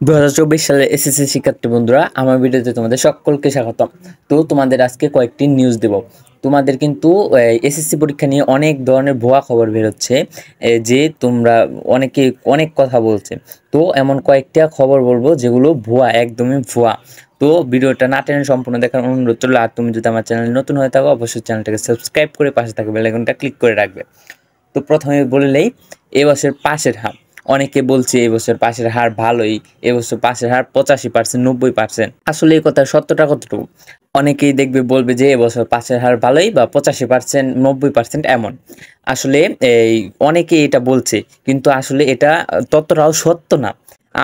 2024 সালের এসএসসি শিক্ষার্থী বন্ধুরা, আমার ভিডিওতে তোমাদের সকলকে স্বাগতম। তো তোমাদের আজকে কয়েকটি নিউজ দেব। তোমাদের কিন্তু এসএসসি পরীক্ষা নিয়ে অনেক ধরনের ভুয়া খবর বেরোচ্ছে, যে তোমরা অনেকে অনেক কথা বলছে। তো এমন কয়েকটা খবর বলবো যেগুলো ভুয়া, একদমই ভুয়া। তো ভিডিওটা না টেনে সম্পূর্ণ দেখার অনুরোধ রইল। আর তুমি যদি আমার চ্যানেল নতুন হয়ে থাকো, অবশ্যই চ্যানেলটাকে সাবস্ক্রাইব করে পাশে থাকা বেল আইকনটা ক্লিক করে রাখবে। তো প্রথমে বললেই এবছর পাসের হার, অনেকে বলছে এবছর পাসের হার ভালোই, এবছর পাসের হার 85%, 90%। আসলে এই কথার সত্যটা কতটুকু? অনেকেই দেখবে বলবে যে এবছর পাসের হার ভালোই বা 85%, 90% এমন। আসলে এই অনেকেই এটা বলছে, কিন্তু আসলে এটা ততটাও সত্য না।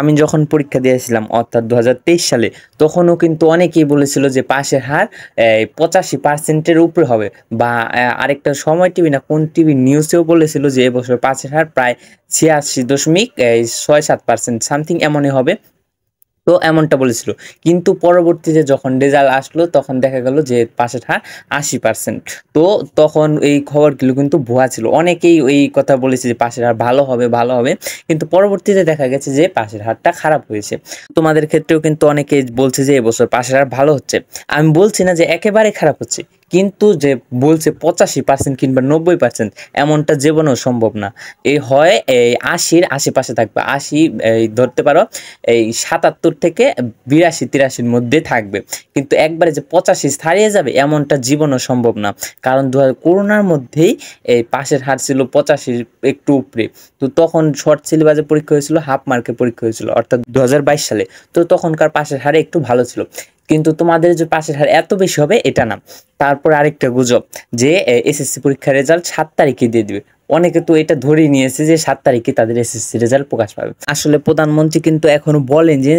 আমি যখন পরীক্ষা দিয়েছিলাম অর্থাৎ 2023 সালে, তখনও কিন্তু অনেকেই বলেছিল যে পাসের হার 85%-এর উপরে হবে, বা আরেকটা সময় টিভি না কোন টিভি নিউজেও বলেছিল যে এবছর পাসের হার প্রায় 86.67% সামথিং এমনই হবে। তো এমনটা বলেছিল, কিন্তু পরবর্তীতে যখন রেজাল্ট আসলো তখন দেখা গেল যে পাসের হার 80%। তো তখন এই খবরগুলো কিন্তু ভুয়া ছিল। অনেকেই এই কথা বলেছে যে পাসের হার ভালো হবে, ভালো হবে, কিন্তু পরবর্তীতে দেখা গেছে যে পাসের হারটা খারাপ হয়েছে। তোমাদের ক্ষেত্রেও কিন্তু অনেকেই বলছে যে এবছর পাসের হার ভালো হচ্ছে। আমি বলছি না যে একেবারে খারাপ হচ্ছে, কিন্তু যে বলছে 85% কিংবা 90%, এমনটা জীবনেও সম্ভব না। এই হয় এই 80-র আশেপাশে থাকবে, 80 এই ধরতে পারো, এই 77 থেকে 82-83-র মধ্যে থাকবে। কিন্তু একবারে যে 85 ছাড়িয়ে যাবে এমনটা জীবনও সম্ভব না। কারণ করোনার মধ্যেই এই পাসের হার ছিল 85 একটু উপরে। তো তখন শর্ট সিলেবাসে পরীক্ষা হয়েছিল, হাফ মার্কে পরীক্ষা হয়েছিল অর্থাৎ 2022 সালে। তো তখনকার পাসের হার একটু ভালো ছিল, কিন্তু তোমাদের যে পাসের হার এত বেশি হবে এটা না। তারপর আরেকটা গুজব যে এসএসসি পরীক্ষার রেজাল্ট 7 তারিখে দিয়ে দিবে। অনেকে তো এটা ধরেই নিয়েছে যে 7 তারিখে তাদের এসএসসি রেজাল্ট প্রকাশ পাবে। আসলে প্রধানমন্ত্রী কিন্তু এখনো বলেন যে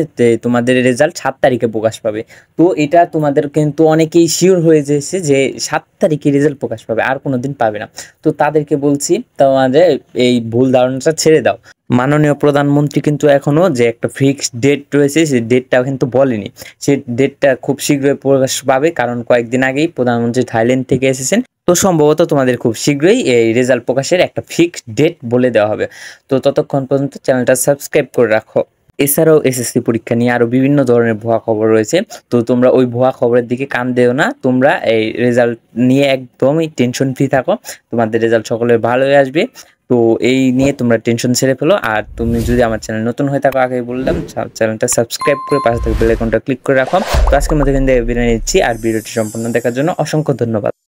তোমাদের রেজাল্ট 7 তারিখে প্রকাশ পাবে। তো এটা তোমাদের কিন্তু অনেকেই শিওর হয়ে যাচ্ছে যে 7 তারিখে রেজাল্ট প্রকাশ পাবে, আর কোনোদিন পাবে না। তো তাদেরকে বলছি, তোমাদের এই ভুল ধারণাটা ছেড়ে দাও। মাননীয় প্রধানমন্ত্রী কিন্তু এখনো যে একটা ফিক্সড ডেট রয়েছে, সেই ডেটটা কিন্তু বলেনি। সেই ডেটটা খুব শীঘ্রই প্রকাশ পাবে, কারণ কয়েকদিন আগেই প্রধানমন্ত্রী থাইল্যান্ড থেকে এসেছেন। তো সম্ভবত তোমাদের খুব শীঘ্রই এই রেজাল্ট প্রকাশের একটা ফিক্সড ডেট বলে দেওয়া হবে। তো ততক্ষণ পর্যন্ত চ্যানেলটা সাবস্ক্রাইব করে রাখো। এছাড়াও এসএসসি পরীক্ষা নিয়ে আরো বিভিন্ন ধরনের ভুয়া খবর রয়েছে। তো তোমরা ওই ভুয়া খবরের দিকে কান দিও না। তোমরা এই রেজাল্ট নিয়ে একদমই টেনশন ফ্রি থাকো। তোমাদের রেজাল্ট সকলের ভালোই আসবে। তো এই নিয়ে তোমরা টেনশন ছেড়ে ফেলো। আর তুমি যদি আমার চ্যানেল নতুন হয়ে থাকো, আগেই বললাম, চ্যানেলটা সাবস্ক্রাইব করে পাশে থাকা বেল আইকনটা ক্লিক করে রাখো। তো আজকের মতো কিন্তু বিদায় নিচ্ছি। আর ভিডিওটি সম্পূর্ণ দেখার জন্য অসংখ্য ধন্যবাদ।